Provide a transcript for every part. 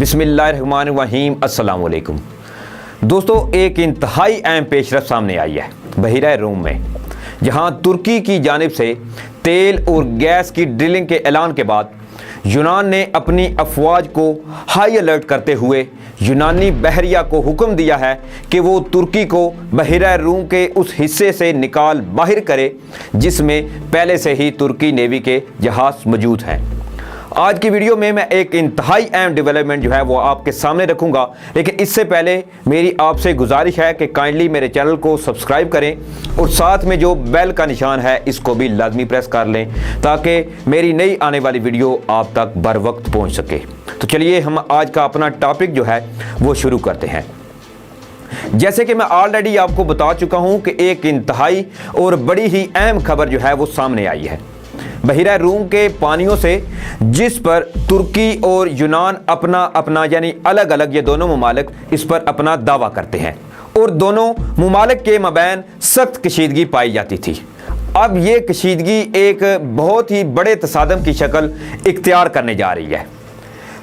बिस्मिल्लाहिर्रहमानिर्रहीम। अस्सलाम वालेकुम दोस्तों, एक इंतहाई अहम पेशरफ सामने आई है बहिरा रूम में, जहां तुर्की की जानिब से तेल और गैस की ड्रिलिंग के ऐलान के बाद यूनान ने अपनी अफवाज को हाई अलर्ट करते हुए यूनानी बहरिया को हुक्म दिया है कि वो तुर्की को बहिरा रूम के उस हिस्से से निकाल बाहर करे जिसमें पहले से ही तुर्की नेवी के जहाज़ मौजूद हैं। आज की वीडियो में मैं एक इंतहाई अहम डेवलपमेंट जो है वो आपके सामने रखूंगा, लेकिन इससे पहले मेरी आपसे गुजारिश है कि काइंडली मेरे चैनल को सब्सक्राइब करें और साथ में जो बेल का निशान है इसको भी लाजमी प्रेस कर लें ताकि मेरी नई आने वाली वीडियो आप तक बर वक्त पहुँच सके। तो चलिए हम आज का अपना टॉपिक जो है वो शुरू करते हैं। जैसे कि मैं ऑलरेडी आपको बता चुका हूँ कि एक इंतहाई और बड़ी ही अहम खबर जो है वो सामने आई है बहिरा रूम के पानियों से, जिस पर तुर्की और यूनान अपना यानी अलग अलग ये दोनों ममालिक इस पर अपना दावा करते हैं और दोनों ममालिक के मबैन सख्त कशीदगी पाई जाती थी। अब ये कशीदगी एक बहुत ही बड़े तसादम की शक्ल इख्तियार करने जा रही है।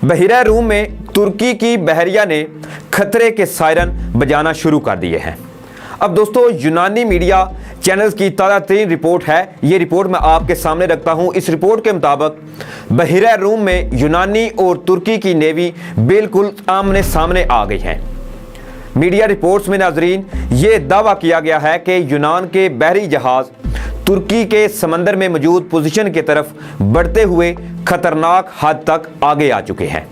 बहिरा रूम में तुर्की की बहरिया ने खतरे के सायरन बजाना शुरू कर दिए हैं। अब दोस्तों, यूनानी मीडिया चैनल्स की ताज़ा तरीन रिपोर्ट है, ये रिपोर्ट मैं आपके सामने रखता हूँ। इस रिपोर्ट के मुताबिक बहिरा रूम में यूनानी और तुर्की की नेवी बिल्कुल आमने सामने आ गई हैं। मीडिया रिपोर्ट्स में नाजरीन ये दावा किया गया है कि यूनान के बहरी जहाज़ तुर्की के समंदर में मौजूद पोजीशन की तरफ बढ़ते हुए खतरनाक हद तक आगे आ चुके हैं,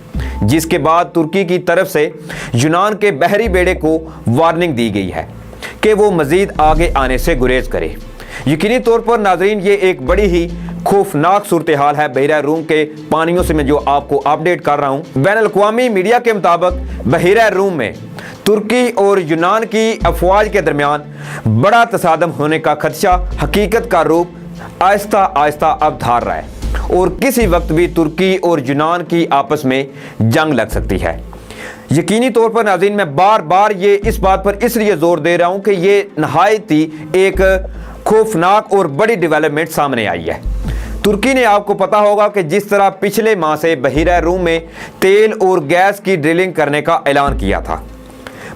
जिसके बाद तुर्की की तरफ से यूनान के बहरी बेड़े को वार्निंग दी गई है कि वो मज़ीद आगे आने से गुरेज करे। यकीनी तौर पर नाजरीन ये एक बड़ी ही खौफनाक सूरत हाल है बहिरा रूम के पानियों से मैं जो आपको अपडेट कर रहा हूँ। बैन अल-अक़वामी मीडिया के मुताबिक बहिरा रूम में तुर्की और यूनान की अफवाज के दरमियान बड़ा तसादम होने का खदशा हकीकत का रूप आहिस्ता आहिस्ता अब धार रहा है और किसी वक्त भी तुर्की और यूनान की आपस में जंग लग सकती है। यकीनी तौर पर नाज़रीन मैं बार बार ये इस बात पर इसलिए जोर दे रहा हूँ कि ये नहायत ही एक खौफनाक और बड़ी डेवलपमेंट सामने आई है। तुर्की ने, आपको पता होगा कि जिस तरह पिछले माह से बहिरा रूम में तेल और गैस की ड्रिलिंग करने का ऐलान किया था,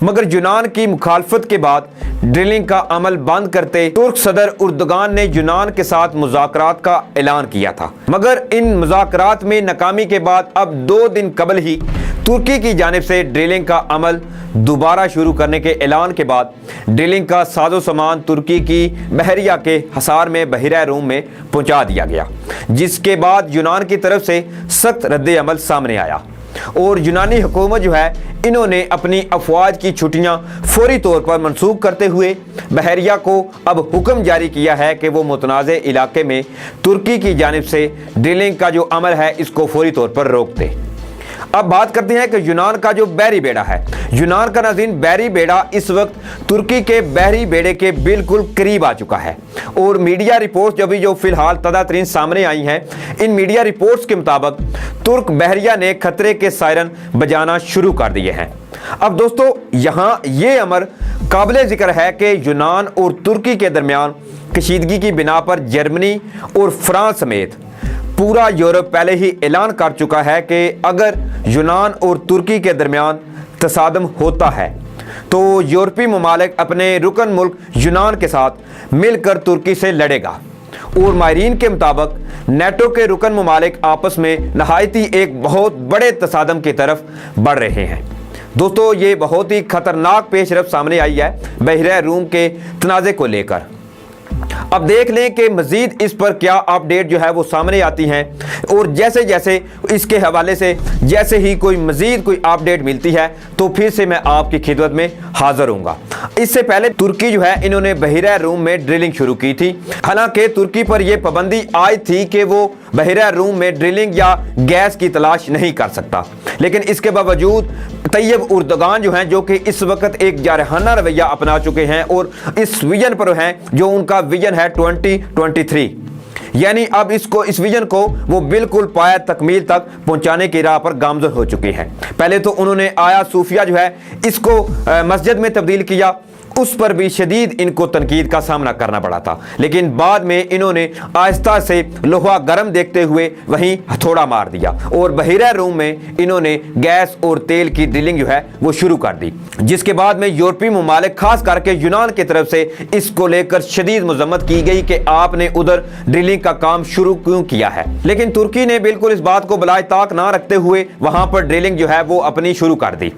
मगर यूनान की मुखालफत के बाद ड्रिलिंग का अमल बंद करते तुर्क सदर उर्दुगान ने यूनान के साथ मुज़ाकरात का ऐलान किया था। मगर इन मुज़ाकरात में नाकामी के बाद अब 2 दिन कबल ही तुर्की की जानिब से ड्रिलिंग का अमल दोबारा शुरू करने के ऐलान के बाद ड्रिलिंग का साजो सामान तुर्की की बहरिया के हसार में बहिरा रूम में पहुंचा दिया गया, जिसके बाद यूनान की तरफ से सख्त रद्द अमल सामने आया और यूनानी हुकूमत जो है इन्होंने अपनी अफवाज की छुट्टियां फौरी तौर पर मनसूख करते हुए बहरिया को अब हुक्म जारी किया है कि वो मुतनाज़े इलाके में तुर्की की जानिब से ड्रिलिंग का जो अमल है इसको फौरी तौर पर रोक दे। अब बात करते हैं कि यूनान का जो बहरी बेड़ा है, यूनान का नाज़रीन बहरी बेड़ा इस वक्त तुर्की के बहरी बेड़े के बिल्कुल करीब आ चुका है और मीडिया रिपोर्ट्स जो फिलहाल ताज़ा तरीन सामने आई हैं, इन मीडिया रिपोर्ट्स के मुताबिक तुर्क बहरिया ने खतरे के सायरन बजाना शुरू कर दिए हैं। अब दोस्तों, यहाँ ये अमर काबिल ज़िक्र है कि यूनान और तुर्की के दरमियान कशीदगी की बिना पर जर्मनी और फ्रांस समेत पूरा यूरोप पहले ही ऐलान कर चुका है कि अगर यूनान और तुर्की के दरमियान तसादम होता है तो यूरोपीय ममालिक अपने रुकन मुल्क यूनान के साथ मिलकर तुर्की से लड़ेगा और माहिरीन के मुताबिक नेटो के रुकन ममालिक आपस में नहायती एक बहुत बड़े तसादम की तरफ बढ़ रहे हैं। दोस्तों, ये बहुत ही खतरनाक पेशरफ सामने आई है बहिरा रूम के तनाज़े को लेकर। अब देख लें कि मज़ीद इस पर क्या अपडेट जो है वो सामने आती हैं और जैसे जैसे इसके हवाले से जैसे ही कोई मज़ीद कोई अपडेट मिलती है तो फिर से मैं आपकी खिदमत में हाज़िर हूँगा। इससे पहले तुर्की जो है इन्होंने बहिरा रूम में ड्रिलिंग शुरू की थी। हालांकि तुर्की पर यह पाबंदी आई थी कि वो बहिरा रूम में ड्रिलिंग या गैस की तलाश नहीं कर सकता, लेकिन इसके बावजूद तैयब उर्दुगान जो हैं, जो कि इस वक्त एक जारहाना रवैया अपना चुके हैं और इस विजन पर हैं जो उनका विजन है 2023, यानी अब इस विजन को वो बिल्कुल पाया तकमील तक पहुंचाने की राह पर गामज़न हो चुके हैं। पहले तो उन्होंने आया सूफिया जो है इसको मस्जिद में तब्दील किया उस पर भी शदीद इनको तनकीद का सामना करना पड़ा था, लेकिन बाद में इन्होंने आहिस्ता से लोहा गर्म देखते हुए वहीं हथौड़ा मार दिया और बहिरा रूम में इन्होंने गैस और तेल की ड्रिलिंग जो है वो शुरू कर दी, जिसके बाद में यूरोपीय ममालिक खास करके यूनान की तरफ से इसको लेकर शदीद मजम्मत की गई कि आपने उधर ड्रिलिंग का काम शुरू क्यों किया है। लेकिन तुर्की ने बिल्कुल इस बात को बलाए ताक ना रखते हुए वहां पर ड्रिलिंग जो है वो अपनी शुरू कर दी।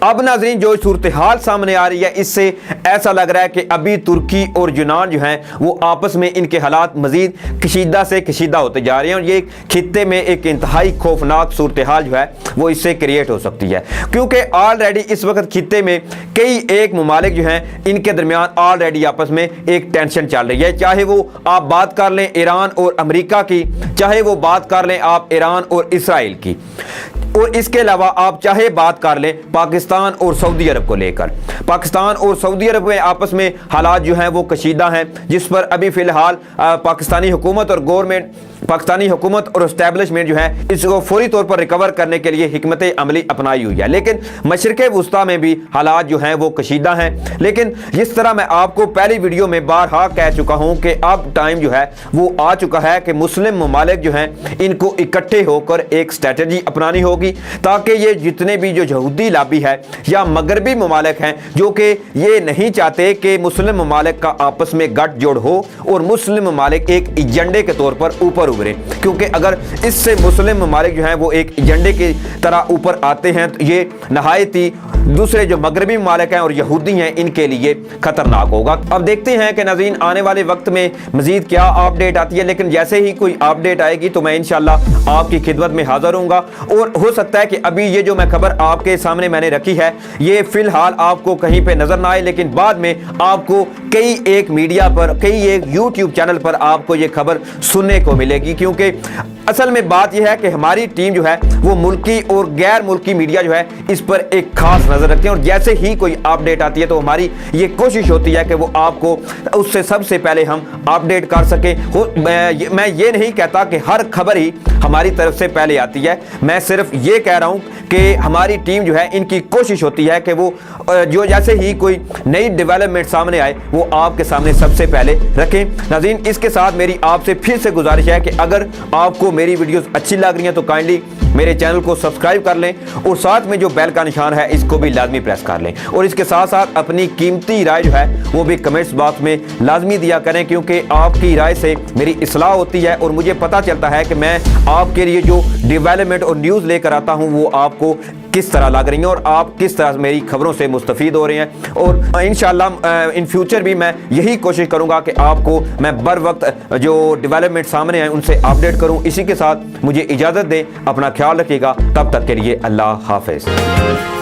अब नाज़रीन जो सूरत हाल सामने आ रही है, इससे ऐसा लग रहा है कि अभी तुर्की और यूनान जो है वो आपस में इनके हालात मजीद कशीदा से कशीदा होते जा रहे हैं और ये खित्ते में एक इंतहाई खौफनाक सूरत हाल जो है वो इससे क्रिएट हो सकती है, क्योंकि ऑलरेडी इस वक्त खित्ते में कई एक ममालिक जो हैं इनके दरमियान ऑलरेडी आपस में एक टेंशन चल रही है। चाहे वो आप बात कर लें ईरान और अमेरिका की, चाहे वो बात कर लें आप ईरान और इसराइल की, और इसके अलावा आप चाहे बात कर लें पाकिस्तान और सऊदी अरब को लेकर। पाकिस्तान और सऊदी अरब में आपस में हालात जो हैं वो कशीदा हैं, जिस पर अभी फ़िलहाल पाकिस्तानी हुकूमत और गवर्नमेंट, पाकिस्तानी हुकूमत और एस्टैब्लिशमेंट जो है इसको फौरी तौर पर रिकवर करने के लिए हिकमत अमली अपनाई हुई है। लेकिन मशरिक़ वुस्ता में भी हालात जो हैं वो कशीदा हैं। लेकिन जिस तरह मैं आपको पहली वीडियो में बारहा कह चुका हूँ कि अब टाइम जो है वो आ चुका है कि मुस्लिम ममालिक जो हैं इनको इकट्ठे होकर एक स्ट्रैटेजी अपनानी होगी, ताकि ये जितने भी जो यहूदी लाबी है या मगरबी ममालिक हैं जो कि ये नहीं चाहते कि मुस्लिम ममालिक का आपस में गठजोड़ हो और मुस्लिम ममालिक एक एजेंडे के तौर पर ऊपर उभरे, क्योंकि अगर इससे मुस्लिम ममालिक जो हैं वो एक एजेंडे की तरह ऊपर आते हैं तो ये नहायत ही दूसरे जो मगरबी ममालिक हैं और यहूदी हैं इनके लिए खतरनाक होगा। अब देखते हैं कि नाज़रीन आने वाले वक्त में मजीद क्या अपडेट आती है, लेकिन जैसे ही कोई अपडेट आएगी तो मैं इंशाल्लाह आपकी खिदमत में हाजिर होऊंगा। और हो सकता है कि अभी ये जो मैं खबर आपके सामने मैंने रखी है ये फिलहाल आपको कहीं पे नजर ना आए, लेकिन बाद में आपको कई एक मीडिया पर, कई एक यूट्यूब चैनल पर आपको ये खबर सुनने को मिलेगी, क्योंकि असल में बात यह है कि हमारी टीम जो है वो मुल्की और गैर मुल्की मीडिया जो है इस पर एक खास नजर रखते हैं, और जैसे ही कोई अपडेट आती है तो हमारी ये कोशिश होती है कि वो आपको उससे सबसे पहले हम अपडेट कर सके। मैं ये नहीं कहता कि हर खबर ही हमारी तरफ से पहले आती है, मैं सिर्फ ये कह रहा हूँ कि हमारी टीम जो है इनकी कोशिश होती है कि वो जो जैसे ही कोई नई डेवलपमेंट सामने आए वो आपके सामने सबसे पहले रखें। नाज़रीन इसके साथ मेरी आपसे फिर से गुजारिश है कि अगर आपको मेरी वीडियोस अच्छी लग रही हैं तो काइंडली मेरे चैनल को सब्सक्राइब कर लें और साथ में जो बेल का निशान है इसको भी लाजमी प्रेस कर लें, और इसके साथ साथ अपनी कीमती राय जो है वो भी कमेंट्स बॉक्स में लाजमी दिया करें, क्योंकि आपकी राय से मेरी इस्लाह होती है और मुझे पता चलता है कि मैं आपके लिए जो डेवलपमेंट और न्यूज़ लेकर आता हूँ वो आपको किस तरह लग रही हैं और आप किस तरह मेरी खबरों से मुस्तफ़ीद हो रहे हैं। और इंशाल्लाह इन फ्यूचर भी मैं यही कोशिश करूंगा कि आपको मैं बर वक्त जो डेवलपमेंट सामने आए उनसे अपडेट करूं। इसी के साथ मुझे इजाज़त दें, अपना ख्याल रखिएगा, तब तक के लिए अल्लाह हाफ़िज़।